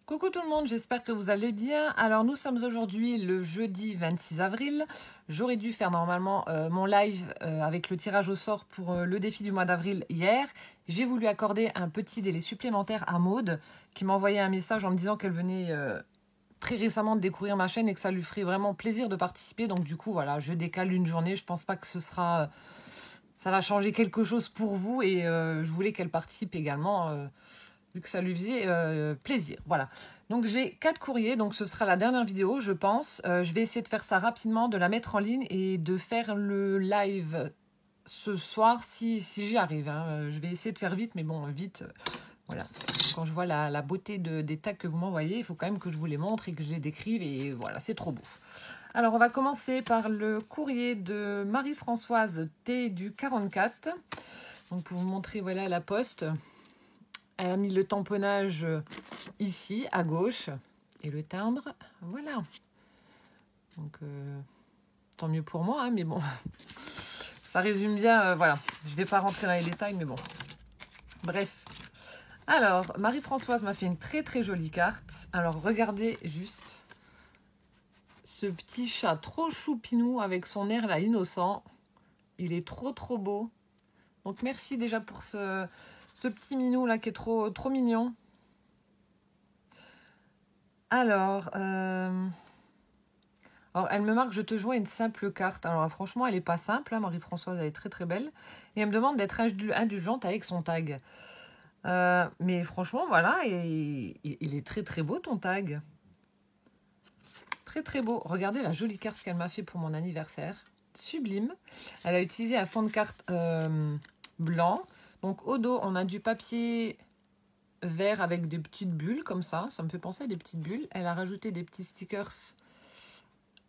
Coucou tout le monde, j'espère que vous allez bien. Alors nous sommes aujourd'hui le jeudi 26 avril. J'aurais dû faire normalement mon live avec le tirage au sort pour le défi du mois d'avril hier. J'ai voulu accorder un petit délai supplémentaire à Maude qui m'a envoyé un message en me disant qu'elle venait très récemment de découvrir ma chaîne et que ça lui ferait vraiment plaisir de participer. Donc du coup voilà, je décale une journée. Je pense pas que ce sera... ça va changer quelque chose pour vous et je voulais qu'elle participe également... vu que ça lui faisait plaisir. Voilà. Donc j'ai 4 courriers, donc ce sera la dernière vidéo, je pense. Je vais essayer de faire ça rapidement, de la mettre en ligne et de faire le live ce soir si j'y arrive. Hein. Je vais essayer de faire vite, mais bon, vite, voilà. Quand je vois la beauté des tags que vous m'envoyez, il faut quand même que je vous les montre et que je les décrive et voilà, c'est trop beau. Alors, on va commencer par le courrier de Marie-Françoise T du 44. Donc, pour vous montrer, voilà, la poste. Elle a mis le tamponnage ici, à gauche, et le timbre, voilà. Donc, tant mieux pour moi, hein, mais bon, ça résume bien, voilà. Je ne vais pas rentrer dans les détails, mais bon. Bref. Alors, Marie-Françoise m'a fait une très très jolie carte. Alors, regardez juste ce petit chat trop choupinou avec son air là innocent. Il est trop trop beau. Donc, merci déjà pour ce petit minou là qui est trop mignon. Alors, elle me marque, je te joins une simple carte. Alors, franchement, elle n'est pas simple, hein, Marie-Françoise, elle est très très belle. Et elle me demande d'être indulgente avec son tag. Mais franchement, voilà, il est très très beau ton tag. Très très beau. Regardez la jolie carte qu'elle m'a fait pour mon anniversaire. Sublime. Elle a utilisé un fond de carte blanc. Donc, au dos, on a du papier... vert avec des petites bulles comme ça me fait penser à des petites bulles. Elle a rajouté des petits stickers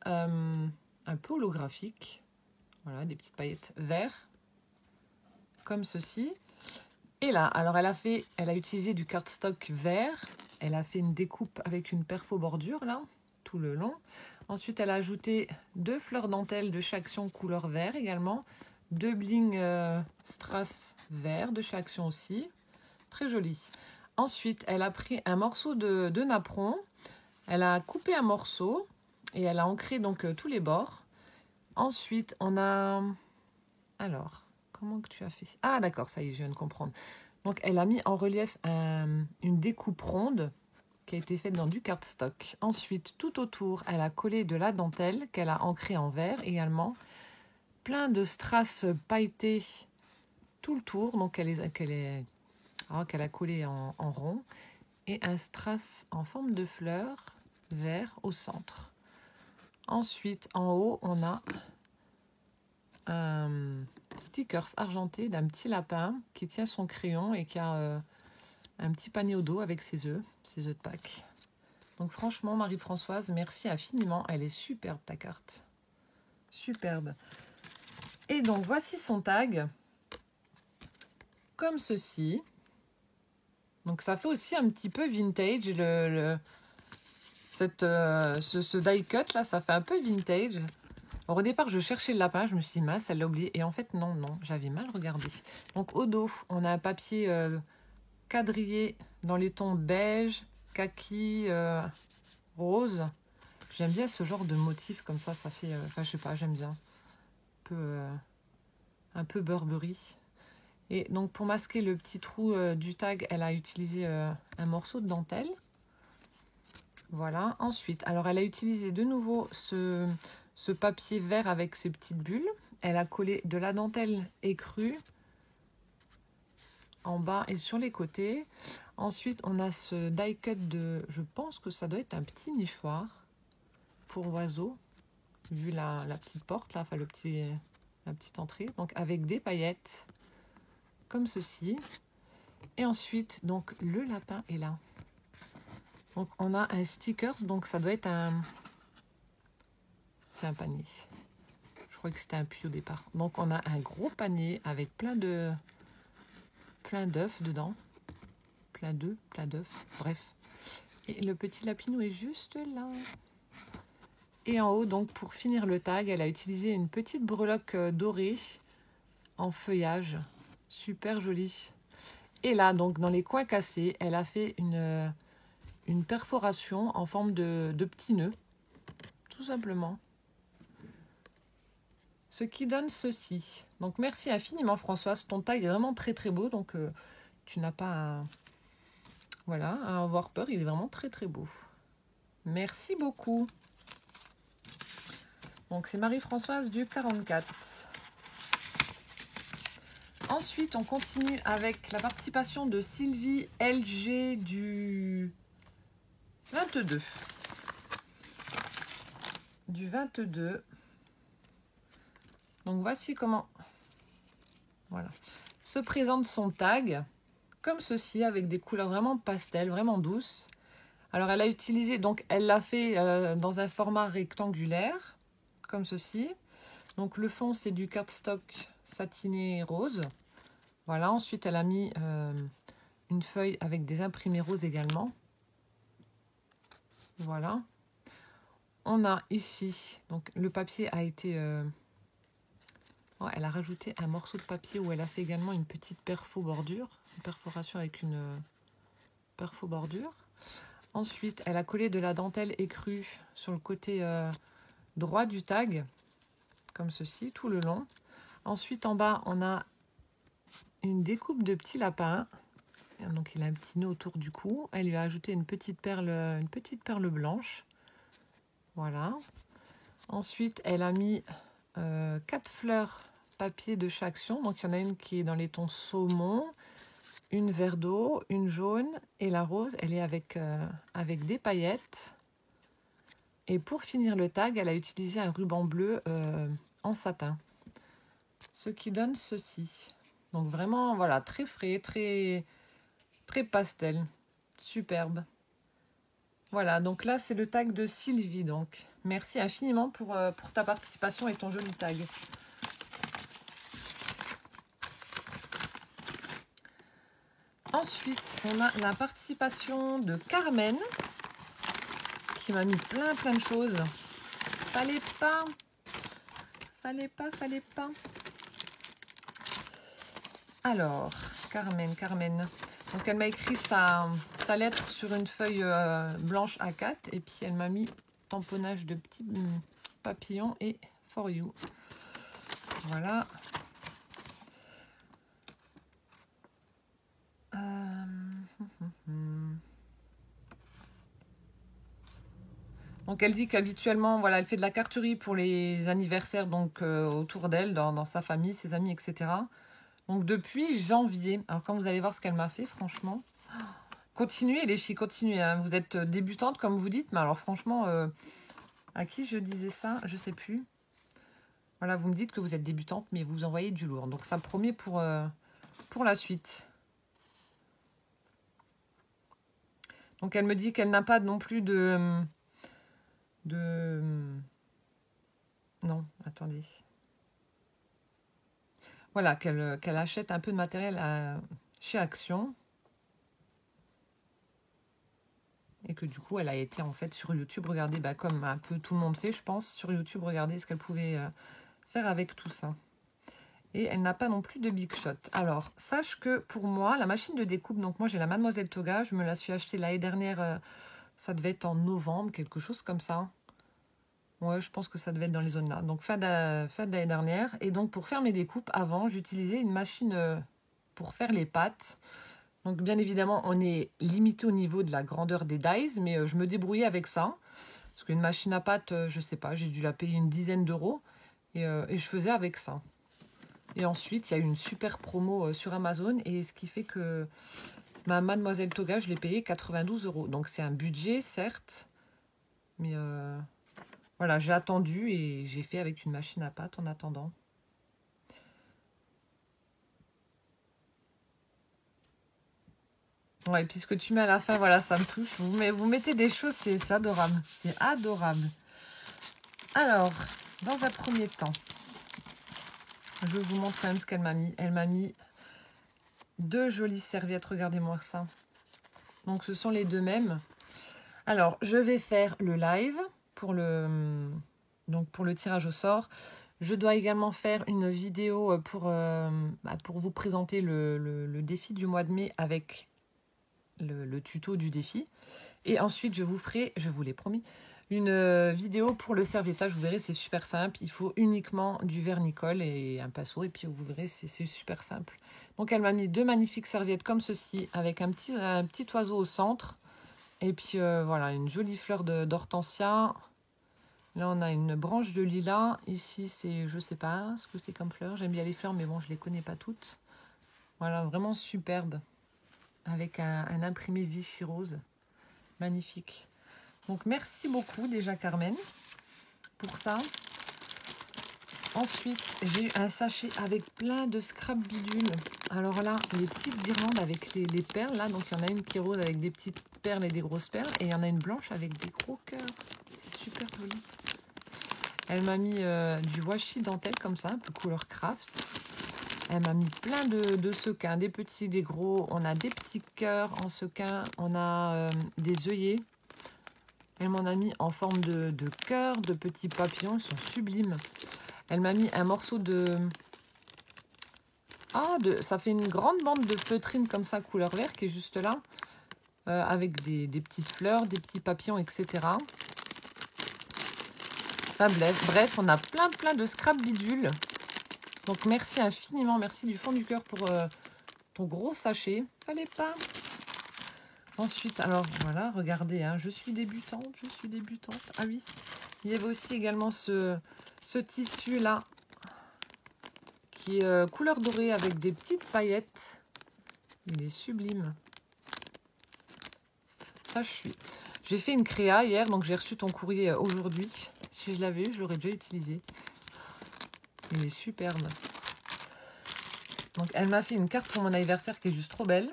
un peu holographiques, voilà, des petites paillettes verts comme ceci. Et là, alors elle a utilisé du cardstock vert, elle a fait une découpe avec une perfo bordure là tout le long. Ensuite elle a ajouté 2 fleurs dentelle de chez Action couleur vert également, 2 bling strass vert de chez Action aussi, très joli. Ensuite, elle a pris un morceau de napperon, elle a coupé un morceau et elle a ancré donc tous les bords. Ensuite, on a... Alors, comment que tu as fait? Ah d'accord, ça y est, je viens de comprendre. Donc, elle a mis en relief une découpe ronde qui a été faite dans du cardstock. Ensuite, tout autour, elle a collé de la dentelle qu'elle a ancrée en vert également. Plein de strass pailletées tout le tour, donc qu'elle a collé en rond. Et un strass en forme de fleur vert au centre. Ensuite, en haut, on a un stickers argenté d'un petit lapin qui tient son crayon et qui a un petit panier au dos avec ses œufs de Pâques. Donc franchement, Marie-Françoise, merci infiniment. Elle est superbe ta carte. Superbe. Et donc, voici son tag. Comme ceci. Donc ça fait aussi un petit peu vintage, ce die cut là, ça fait un peu vintage. Alors, au départ, je cherchais le lapin, je me suis dit mince, elle l'a oublié. Et en fait, non, j'avais mal regardé. Donc au dos, on a un papier quadrillé dans les tons beige, kaki, rose. J'aime bien ce genre de motif comme ça fait, enfin je sais pas, j'aime bien. Un peu Burberry. Et donc pour masquer le petit trou du tag, elle a utilisé un morceau de dentelle. Voilà. Ensuite, alors elle a utilisé de nouveau ce papier vert avec ses petites bulles. Elle a collé de la dentelle écrue en bas et sur les côtés. Ensuite, on a ce die cut de... Je pense que ça doit être un petit nichoir pour oiseau, vu la petite porte, là, enfin la petite entrée. Donc avec des paillettes. Comme ceci. Et ensuite, donc, le lapin est là. Donc, on a un stickers. Donc, ça doit être c'est un panier. Je crois que c'était un puits au départ. Donc, on a un gros panier avec plein d'œufs dedans. Plein d'œufs. Bref. Et le petit lapinou est juste là. Et en haut, donc, pour finir le tag, elle a utilisé une petite breloque dorée en feuillage. Super jolie. Et là, donc, dans les coins cassés, elle a fait une une perforation en forme de petit nœud, tout simplement. Ce qui donne ceci. Donc merci infiniment Françoise, ton tag est vraiment très très beau, donc tu n'as pas voilà, à avoir peur, il est vraiment très très beau. Merci beaucoup. Donc c'est Marie-Françoise du 44. Ensuite, on continue avec la participation de Sylvie LG du 22. Du 22. Donc voici comment voilà, se présente son tag. Comme ceci, avec des couleurs vraiment pastel, vraiment douces. Alors elle a utilisé, donc elle l'a fait dans un format rectangulaire, comme ceci. Donc le fond c'est du cardstock satiné rose. Voilà, ensuite elle a mis une feuille avec des imprimés roses également. Voilà. On a ici, donc le papier a été... elle a rajouté un morceau de papier où elle a fait également une petite perfo bordure. Une perforation avec une perfo bordure. Ensuite, elle a collé de la dentelle écrue sur le côté droit du tag, comme ceci, tout le long. Ensuite, en bas, on a une découpe de petits lapins. Donc, il a un petit nœud autour du cou. Elle lui a ajouté une petite perle blanche. Voilà. Ensuite, elle a mis 4 fleurs papier de chez Action. Donc, il y en a une qui est dans les tons saumon, une vert d'eau, une jaune et la rose, elle est avec des paillettes. Et pour finir le tag, elle a utilisé un ruban bleu en satin. Ce qui donne ceci. Donc vraiment, voilà, très frais, très pastel. Superbe. Voilà, donc là, c'est le tag de Sylvie. Donc, merci infiniment pour ta participation et ton joli tag. Ensuite, on a la participation de Carmen qui m'a mis plein de choses. Fallait pas. Alors, Carmen. Donc, elle m'a écrit sa lettre sur une feuille blanche A4 et puis elle m'a mis tamponnage de petits papillons et for you. Voilà. Donc elle dit qu'habituellement, voilà, elle fait de la carterie pour les anniversaires donc autour d'elle, dans sa famille, ses amis, etc. Donc depuis janvier. Alors quand vous allez voir ce qu'elle m'a fait, franchement, continuez les filles, continuez. Hein. Vous êtes débutantes comme vous dites, mais alors franchement, à qui je disais ça, je sais plus. Voilà, vous me dites que vous êtes débutante, mais vous envoyez du lourd. Donc ça promet pour la suite. Donc elle me dit qu'elle n'a pas non plus de... Non, attendez. Voilà, qu'elle achète un peu de matériel chez Action. Et que du coup, elle a été en fait sur YouTube, regarder, comme un peu tout le monde fait, je pense, sur YouTube, regarder ce qu'elle pouvait faire avec tout ça. Et elle n'a pas non plus de Big Shot. Alors, sache que pour moi, la machine de découpe, donc moi j'ai la Mademoiselle Toga, je me la suis achetée l'année dernière, ça devait être en novembre, quelque chose comme ça. Ouais, je pense que ça devait être dans les zones là. Donc fin de l'année dernière. Et donc pour faire mes découpes, avant, j'utilisais une machine pour faire les pâtes. Donc bien évidemment, on est limité au niveau de la grandeur des dies, mais je me débrouillais avec ça. Parce qu'une machine à pâtes, je sais pas, j'ai dû la payer une dizaine d'euros. Et je faisais avec ça. Et ensuite, il y a eu une super promo sur Amazon. Et ce qui fait que ma Mademoiselle Toga, je l'ai payée 92 euros. Donc c'est un budget, certes. Mais voilà, j'ai attendu et j'ai fait avec une machine à pâte en attendant. Ouais, puis ce que tu mets à la fin, voilà, ça me touche. Vous mettez des choses, c'est adorable. C'est adorable. Alors, dans un premier temps, je vous montre quand même ce qu'elle m'a mis. Elle m'a mis 2 jolies serviettes. Regardez-moi ça. Donc, ce sont les 2 mêmes. Alors, je vais faire le live pour le tirage au sort. Je dois également faire une vidéo pour vous présenter le défi du mois de mai avec le tuto du défi. Et ensuite, je vous ferai, je vous l'ai promis, une vidéo pour le serviettage. Vous verrez, c'est super simple. Il faut uniquement du vernicole et un pinceau. Et puis, vous verrez, c'est super simple. Donc, elle m'a mis 2 magnifiques serviettes comme ceci, avec un petit oiseau au centre. Et puis, voilà, une jolie fleur d'hortensia. Là, on a une branche de lilas. Ici, c'est, je sais pas ce que c'est comme fleur. J'aime bien les fleurs, mais bon, je les connais pas toutes. Voilà, vraiment superbe. Avec un imprimé Vichy rose. Magnifique. Donc, merci beaucoup déjà, Carmen, pour ça. Ensuite, j'ai eu un sachet avec plein de scrap bidules. Alors là, les petites guirlandes avec les perles. Là, donc, il y en a une qui est rose avec des petites perles et des grosses perles. Et il y en a une blanche avec des gros cœurs. C'est super joli. Elle m'a mis du washi dentelle comme ça, un peu couleur craft. Elle m'a mis plein de sequins, des petits, des gros. On a des petits cœurs en sequin. On a des œillets. Elle m'en a mis en forme de cœur, de petits papillons. Ils sont sublimes. Elle m'a mis un morceau de... ça fait une grande bande de feutrine comme ça, couleur vert, qui est juste là. Avec des petites fleurs, des petits papillons, etc. Enfin, bref, on a plein de scrap bidules. Donc, merci infiniment. Merci du fond du cœur pour ton gros sachet. Fallait pas. Ensuite, alors, voilà, regardez, hein, je suis débutante. Ah oui, il y avait aussi également ce tissu-là, qui est couleur dorée avec des petites paillettes. Il est sublime. Ça, j'ai fait une créa hier, donc j'ai reçu ton courrier aujourd'hui. Si je l'avais eu, je l'aurais déjà utilisé. Il est superbe. Donc, elle m'a fait une carte pour mon anniversaire qui est juste trop belle.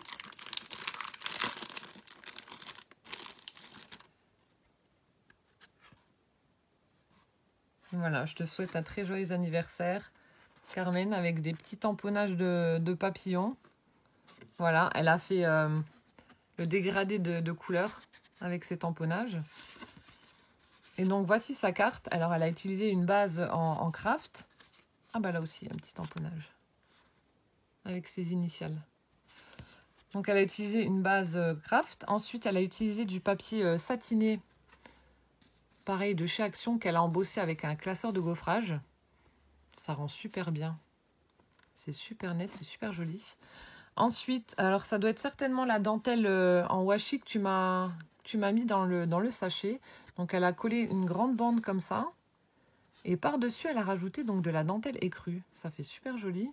Voilà, je te souhaite un très joyeux anniversaire, Carmen, avec des petits tamponnages de papillons. Voilà, elle a fait le dégradé de couleurs avec ses tamponnages. Et donc, voici sa carte. Alors, elle a utilisé une base en craft. Ah bah là aussi, un petit tamponnage avec ses initiales. Donc, elle a utilisé une base craft. Ensuite, elle a utilisé du papier satiné, pareil, de chez Action, qu'elle a embossé avec un classeur de gaufrage. Ça rend super bien. C'est super net, c'est super joli. Ensuite, alors ça doit être certainement la dentelle en washi que tu m'as mis dans le sachet. Donc, elle a collé une grande bande comme ça. Et par-dessus, elle a rajouté donc de la dentelle écrue. Ça fait super joli.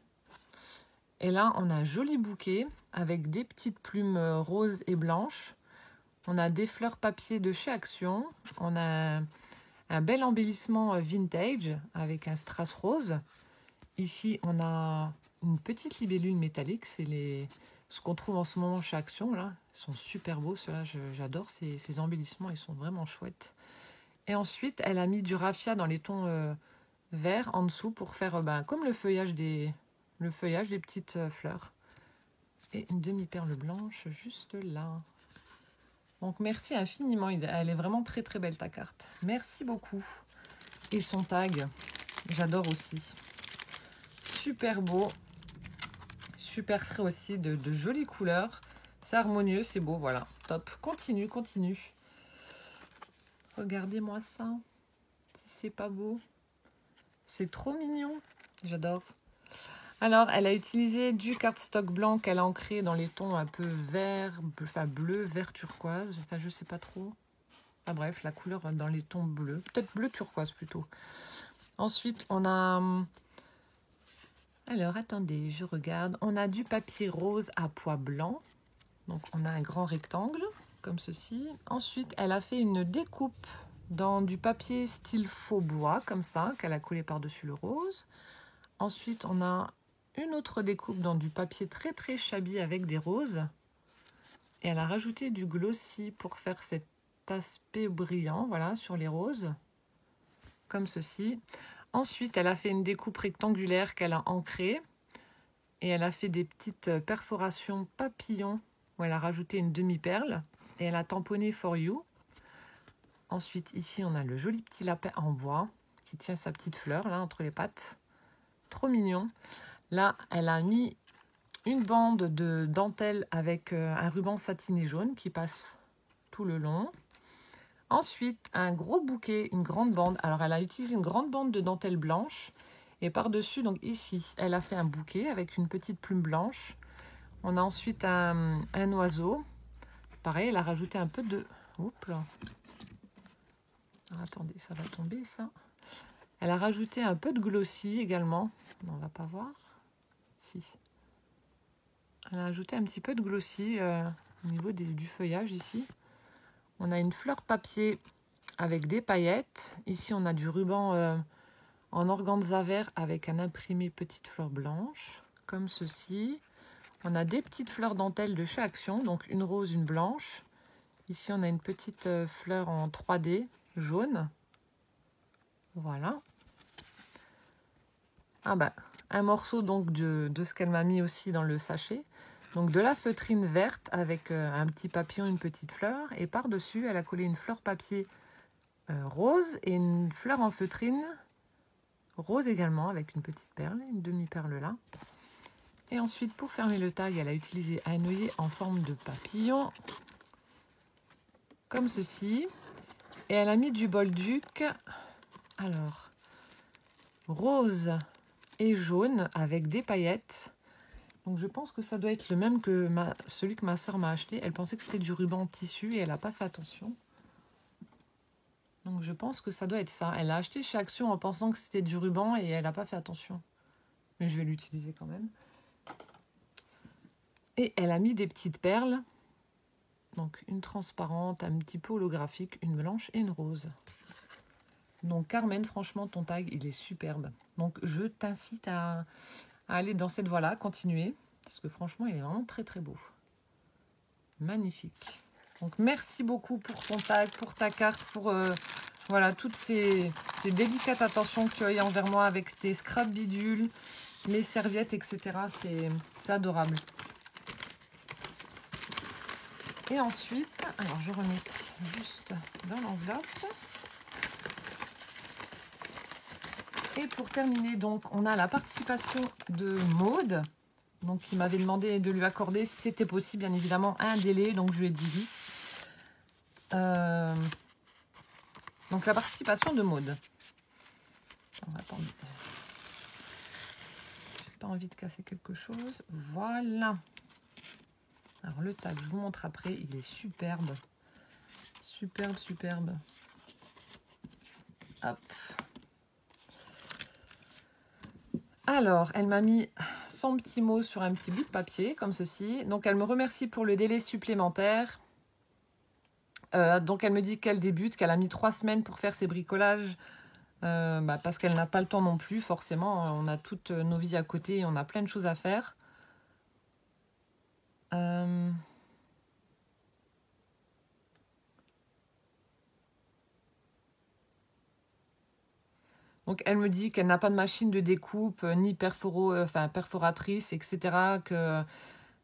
Et là, on a un joli bouquet avec des petites plumes roses et blanches. On a des fleurs papier de chez Action. On a un bel embellissement vintage avec un strass rose. Ici, on a une petite libellule métallique. C'est ce qu'on trouve en ce moment chez Action. Là. Ils sont super beaux, ceux-là. J'adore ces embellissements. Ils sont vraiment chouettes. Et ensuite, elle a mis du raffia dans les tons verts en dessous pour faire comme le feuillage des petites fleurs. Et une demi-perle blanche juste là. Donc, merci infiniment. Elle est vraiment très, très belle, ta carte. Merci beaucoup. Et son tag, j'adore aussi. Super beau. Super frais aussi, de jolies couleurs. C'est harmonieux, c'est beau, voilà. Top. Continue. Regardez-moi ça. Si c'est pas beau. C'est trop mignon. J'adore. Alors, elle a utilisé du cardstock blanc qu'elle a ancré dans les tons un peu vert, enfin bleu, vert turquoise. Enfin, je sais pas trop. Enfin bref, la couleur dans les tons bleus. Peut-être bleu turquoise plutôt. Ensuite, on a... Alors, attendez, je regarde. On a du papier rose à pois blanc. Donc, on a un grand rectangle, comme ceci. Ensuite, elle a fait une découpe dans du papier style faux bois, comme ça, qu'elle a collé par-dessus le rose. Ensuite, on a une autre découpe dans du papier très très shabby avec des roses. Et elle a rajouté du glossy pour faire cet aspect brillant, voilà, sur les roses. Comme ceci. Ensuite, elle a fait une découpe rectangulaire qu'elle a ancrée. Et elle a fait des petites perforations papillons où elle a rajouté une demi-perle. Et elle a tamponné For You. Ensuite, ici, on a le joli petit lapin en bois qui tient sa petite fleur là entre les pattes. Trop mignon. Là, elle a mis une bande de dentelle avec un ruban satiné jaune qui passe tout le long. Ensuite, un gros bouquet, une grande bande. Alors, elle a utilisé une grande bande de dentelle blanche. Et par-dessus, donc ici, elle a fait un bouquet avec une petite plume blanche. On a ensuite un oiseau. Pareil, elle a rajouté un peu de... Oups là. Alors, attendez, ça va tomber ça. Elle a rajouté un peu de glossy également. On va pas voir. Si. Elle a ajouté un petit peu de glossy au niveau du feuillage ici. On a une fleur papier avec des paillettes. Ici, on a du ruban en organza vert avec un imprimé petite fleur blanche, comme ceci. On a des petites fleurs dentelles de chez Action, donc une rose, une blanche. Ici, on a une petite fleur en 3D jaune. Voilà. Ah bah, un morceau donc de ce qu'elle m'a mis aussi dans le sachet. Donc de la feutrine verte avec un petit papillon, une petite fleur. Et par-dessus, elle a collé une fleur papier rose et une fleur en feutrine rose également avec une petite perle, une demi-perle là. Et ensuite, pour fermer le tag, elle a utilisé un œillet en forme de papillon, comme ceci. Et elle a mis du bolduc, alors, rose et jaune avec des paillettes. Donc je pense que ça doit être le même que celui que ma soeur m'a acheté. Elle pensait que c'était du ruban en tissu et elle n'a pas fait attention. Donc je pense que ça doit être ça. Elle a acheté chez Action en pensant que c'était du ruban et elle n'a pas fait attention. Mais je vais l'utiliser quand même. Et elle a mis des petites perles. Donc une transparente, un petit peu holographique, une blanche et une rose. Donc Carmen, franchement, ton tag, il est superbe. Donc je t'incite à aller dans cette voie-là, continuer. Parce que franchement, il est vraiment très très beau. Magnifique. Donc merci beaucoup pour ton tag, pour ta carte, pour voilà, toutes ces délicates attentions que tu as eues envers moi avec tes scraps bidules, les serviettes, etc. C'est adorable. Et ensuite, alors je remets juste dans l'enveloppe. Et pour terminer, donc, on a la participation de Maude, donc qui m'avait demandé de lui accorder, si c'était possible, bien évidemment, un délai. Donc je lui ai dit oui. Donc la participation de Maude. Alors, attendez. J'ai pas envie de casser quelque chose. Voilà. Alors le tag, je vous montre après, il est superbe. Superbe, superbe. Hop. Alors, elle m'a mis son petit mot sur un petit bout de papier, comme ceci. Donc, elle me remercie pour le délai supplémentaire. Donc, elle me dit qu'elle débute, qu'elle a mis 3 semaines pour faire ses bricolages. Parce qu'elle n'a pas le temps non plus, forcément. On a toutes nos vies à côté et on a plein de choses à faire. Donc, elle me dit qu'elle n'a pas de machine de découpe, ni perforatrice, etc.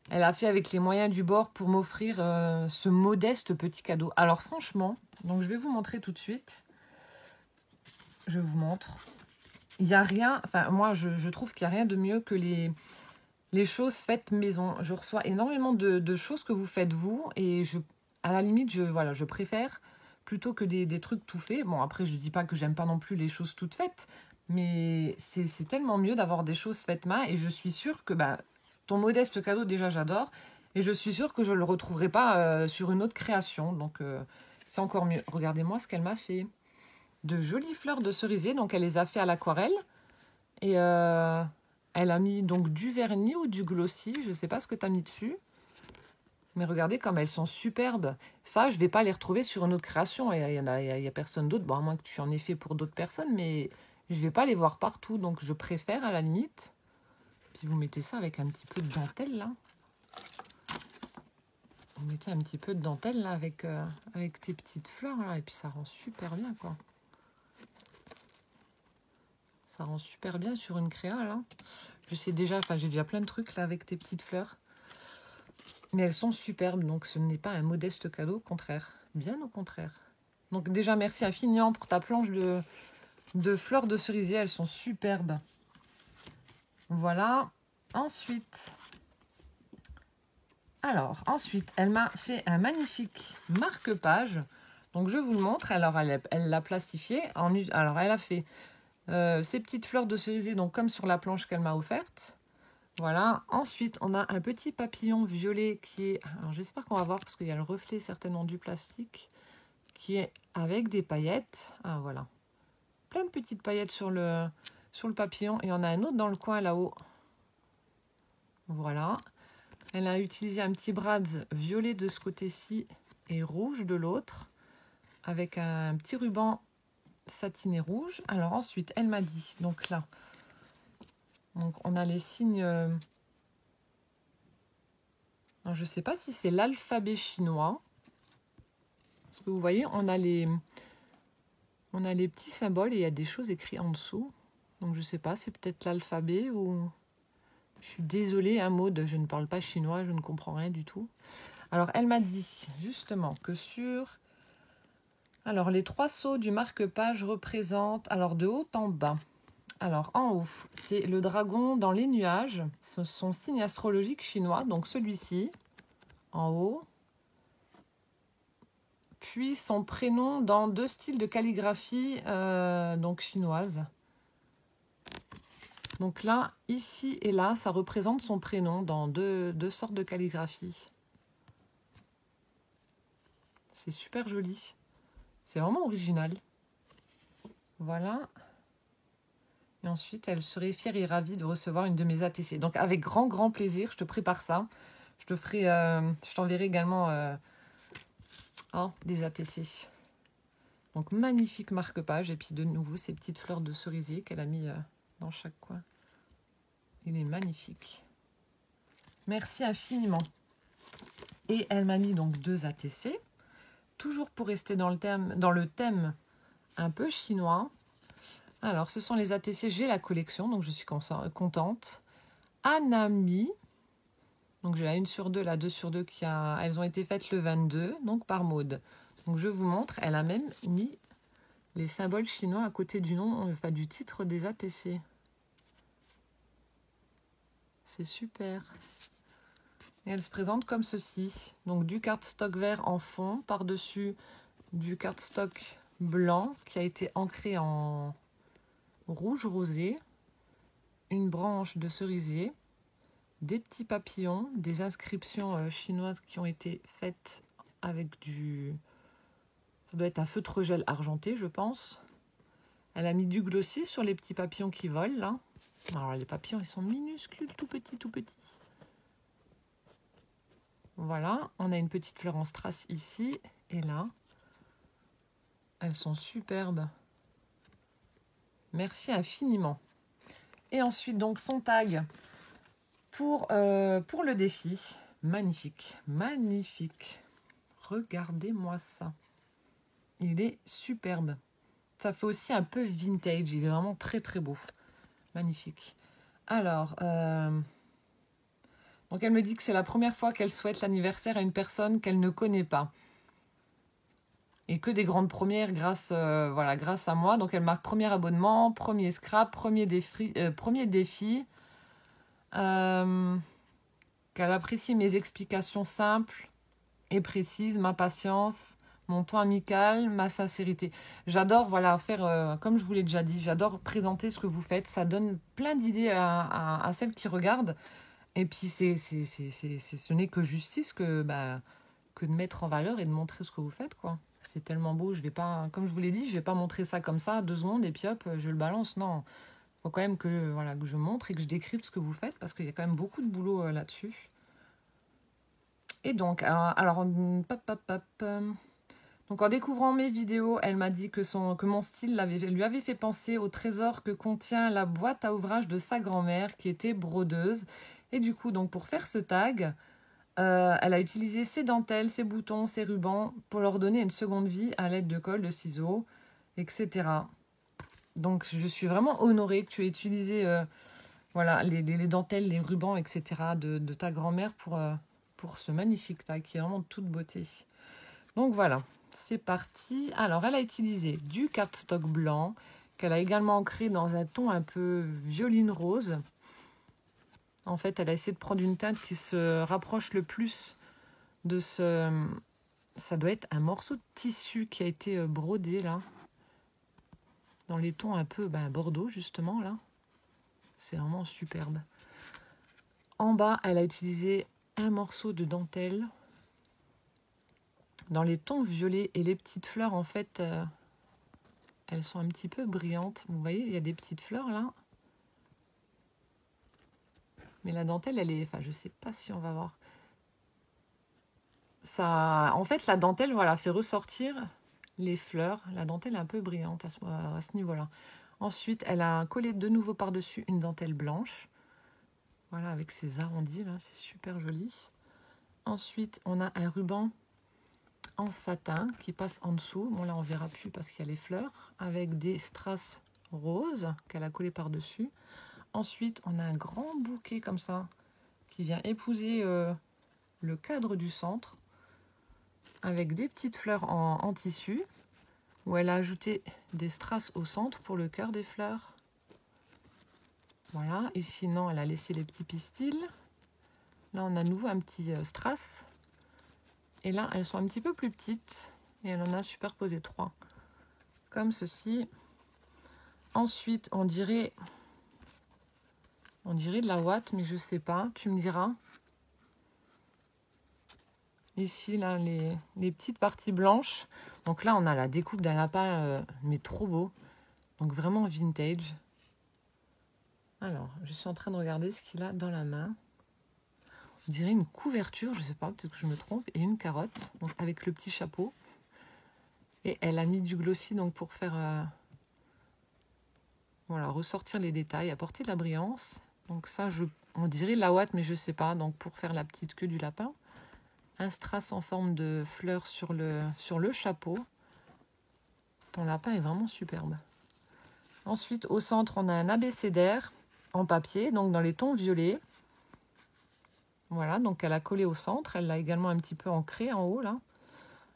Elle a fait avec les moyens du bord pour m'offrir ce modeste petit cadeau. Alors, franchement, donc je vais vous montrer tout de suite. Je vous montre. Il n'y a rien... Enfin, moi, je trouve qu'il n'y a rien de mieux que les choses faites maison. Je reçois énormément de choses que vous faites vous. Et à la limite, je préfère... plutôt que des trucs tout faits. Bon, après, je ne dis pas que j'aime pas non plus les choses toutes faites, mais c'est tellement mieux d'avoir des choses faites main, et je suis sûre que ton modeste cadeau, déjà, j'adore, et je suis sûre que je ne le retrouverai pas sur une autre création, donc c'est encore mieux. Regardez-moi ce qu'elle m'a fait. De jolies fleurs de cerisier, donc elle les a fait à l'aquarelle, et elle a mis donc du vernis ou du glossy, je ne sais pas ce que tu as mis dessus. Mais regardez comme elles sont superbes. Ça, je ne vais pas les retrouver sur une autre création. Il y a personne d'autre. Bon, à moins que tu en aies fait pour d'autres personnes. Mais je ne vais pas les voir partout. Donc, je préfère à la limite. Puis, vous mettez ça avec un petit peu de dentelle, là. Vous mettez un petit peu de dentelle, là, avec tes petites fleurs, là. Et puis, ça rend super bien, quoi. Ça rend super bien sur une créa, là. Je sais déjà, enfin, j'ai déjà plein de trucs, là, avec tes petites fleurs. Mais elles sont superbes, donc ce n'est pas un modeste cadeau, au contraire. Bien au contraire. Donc déjà, merci infiniment pour ta planche de fleurs de cerisier. Elles sont superbes. Voilà. Ensuite, Alors, ensuite, elle m'a fait un magnifique marque-page. Donc, je vous le montre. Alors, elle l'a plastifié. Alors, elle a fait ces petites fleurs de cerisier, donc comme sur la planche qu'elle m'a offerte. Voilà. Ensuite, on a un petit papillon violet qui est... Alors, j'espère qu'on va voir parce qu'il y a le reflet certainement du plastique qui est avec des paillettes. Ah, voilà. Plein de petites paillettes sur le papillon. Et il y en a un autre dans le coin là-haut. Voilà. Elle a utilisé un petit brads violet de ce côté-ci et rouge de l'autre, avec un petit ruban satiné rouge. Alors ensuite, elle m'a dit, donc là, donc on a les signes... alors je ne sais pas si c'est l'alphabet chinois. Parce que vous voyez, on a les petits symboles et il y a des choses écrites en dessous. Donc je ne sais pas, c'est peut-être l'alphabet ou... Je suis désolée, Maud, je ne parle pas chinois, je ne comprends rien du tout. Alors, elle m'a dit justement que sur... Alors, les 3 sauts du marque-page représentent... Alors, de haut en bas. Alors, en haut, c'est le dragon dans les nuages. C'est son signe astrologique chinois, donc celui-ci, en haut. Puis, son prénom dans 2 styles de calligraphie, donc chinoise. Donc là, ici et là, ça représente son prénom dans deux sortes de calligraphie. C'est super joli. C'est vraiment original. Voilà. Et ensuite, elle serait fière et ravie de recevoir une de mes ATC. Donc, avec grand, grand plaisir, je te prépare ça. Je te ferai, je t'enverrai également des ATC. Donc, magnifique marque-page. Et puis, de nouveau, ces petites fleurs de cerisier qu'elle a mis dans chaque coin. Il est magnifique. Merci infiniment. Et elle m'a mis donc 2 ATC. Toujours pour rester dans le thème un peu chinois. Alors, ce sont les ATC, j'ai la collection, donc je suis contente. Anami, donc j'ai la 1 sur 2, la 2 sur 2, elles ont été faites le 22, donc par Maud. Donc je vous montre, elle a même mis les symboles chinois à côté du nom, enfin du titre des ATC. C'est super. Et elle se présente comme ceci. Donc du cardstock vert en fond, par-dessus du cardstock blanc qui a été ancré en rouge rosé, une branche de cerisier, des petits papillons, des inscriptions chinoises qui ont été faites avec du... Ça doit être un feutre gel argenté, je pense. Elle a mis du glossy sur les petits papillons qui volent, là. Alors, les papillons, ils sont minuscules, tout petits, tout petits. Voilà, on a une petite fleur en strass ici et là. Elles sont superbes. Merci infiniment. Et ensuite, donc, son tag pour le défi. Magnifique, magnifique. Regardez-moi ça. Il est superbe. Ça fait aussi un peu vintage. Il est vraiment très, très beau. Magnifique. Alors, donc elle me dit que c'est la première fois qu'elle souhaite l'anniversaire à une personne qu'elle ne connaît pas. Et que des grandes premières grâce à moi. Donc elle marque premier abonnement, premier scrap, premier défi. Qu'elle apprécie mes explications simples et précises, ma patience, mon ton amical, ma sincérité. J'adore faire, comme je vous l'ai déjà dit, j'adore présenter ce que vous faites. Ça donne plein d'idées à celles qui regardent. Et puis, ce n'est que justice que de mettre en valeur et de montrer ce que vous faites, quoi. C'est tellement beau. Je vais pas, comme je vous l'ai dit, je vais pas montrer ça comme ça, 2 secondes, et puis hop, je le balance. Non, il faut quand même que je montre et que je décrive ce que vous faites, parce qu'il y a quand même beaucoup de boulot là-dessus. Et donc, donc en découvrant mes vidéos, elle m'a dit que mon style lui avait fait penser au trésor que contient la boîte à ouvrage de sa grand-mère qui était brodeuse. Et du coup, donc pour faire ce tag, elle a utilisé ses dentelles, ses boutons, ses rubans pour leur donner une seconde vie à l'aide de colle, de ciseaux, etc. Donc je suis vraiment honorée que tu aies utilisé les dentelles, les rubans, etc. de ta grand-mère pour ce magnifique tag qui est vraiment de toute beauté. Donc voilà, c'est parti. Alors elle a utilisé du cardstock blanc qu'elle a également ancré dans un ton un peu violine rose. En fait, elle a essayé de prendre une teinte qui se rapproche le plus de ce... Ça doit être un morceau de tissu qui a été brodé, là. Dans les tons un peu bordeaux, justement, là. C'est vraiment superbe. En bas, elle a utilisé un morceau de dentelle. Dans les tons violets et les petites fleurs, en fait, elles sont un petit peu brillantes. Vous voyez, il y a des petites fleurs, là. Mais la dentelle, elle est... Enfin, je sais pas si on va voir. Ça, en fait, la dentelle, voilà, fait ressortir les fleurs. La dentelle est un peu brillante à ce niveau-là. Ensuite, elle a collé de nouveau par-dessus une dentelle blanche. Voilà, avec ses arrondis, là, c'est super joli. Ensuite, on a un ruban en satin qui passe en dessous. Bon, là, on verra plus parce qu'il y a les fleurs. Avec des strass roses qu'elle a collé par-dessus. Ensuite, on a un grand bouquet comme ça qui vient épouser le cadre du centre, avec des petites fleurs en tissu, où elle a ajouté des strass au centre pour le cœur des fleurs. Voilà, et sinon elle a laissé les petits pistils. Là on a à nouveau un petit strass. Et là elles sont un petit peu plus petites, et elle en a superposé 3. Comme ceci. Ensuite on dirait de la ouate, mais je sais pas, tu me diras. Ici, là, les petites parties blanches. Donc là, on a la découpe d'un lapin, mais trop beau. Donc vraiment vintage. Alors, je suis en train de regarder ce qu'il a dans la main. On dirait une couverture, je sais pas, peut-être que je me trompe. Et une carotte, donc avec le petit chapeau. Et elle a mis du glossy donc pour faire... voilà, ressortir les détails, apporter de la brillance. Donc ça, on dirait la ouate, mais je sais pas. Donc pour faire la petite queue du lapin. Un strass en forme de fleur sur le chapeau. Ton lapin est vraiment superbe. Ensuite, au centre, on a un abécédaire en papier, donc dans les tons violets. Voilà, donc elle a collé au centre. Elle l'a également un petit peu ancré en haut, là.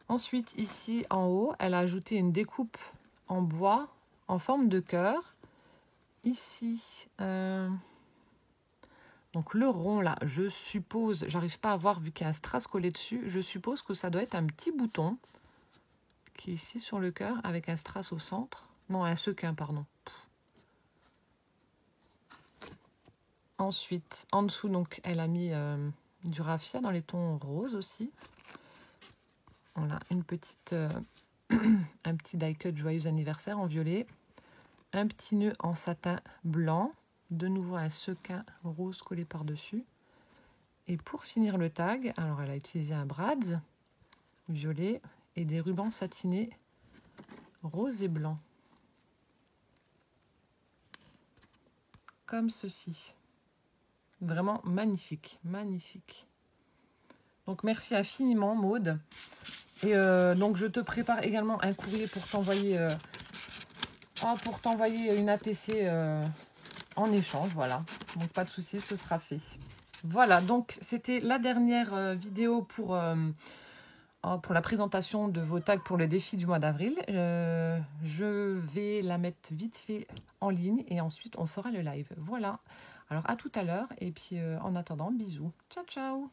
Ensuite, ici, en haut, elle a ajouté une découpe en bois en forme de cœur. Ici, donc le rond, là, je suppose, j'arrive pas à voir vu qu'il y a un strass collé dessus, je suppose que ça doit être un petit bouton qui est ici sur le cœur avec un strass au centre. Non, un sequin, pardon. Ensuite, en dessous, donc, elle a mis du raffia dans les tons roses aussi. On a une petite, un petit die cut joyeux anniversaire en violet. Un petit nœud en satin blanc. De nouveau un sequin rose collé par-dessus. Et pour finir le tag, alors elle a utilisé un brads violet et des rubans satinés rose et blanc. Comme ceci. Vraiment magnifique, magnifique. Donc merci infiniment Maude. Et donc je te prépare également un courrier pour t'envoyer une ATC en échange, voilà. Donc pas de souci, ce sera fait. Voilà, donc c'était la dernière vidéo pour la présentation de vos tags pour le défi du mois d'avril. Je vais la mettre vite fait en ligne et ensuite on fera le live. Voilà, alors à tout à l'heure et puis en attendant, bisous. Ciao, ciao!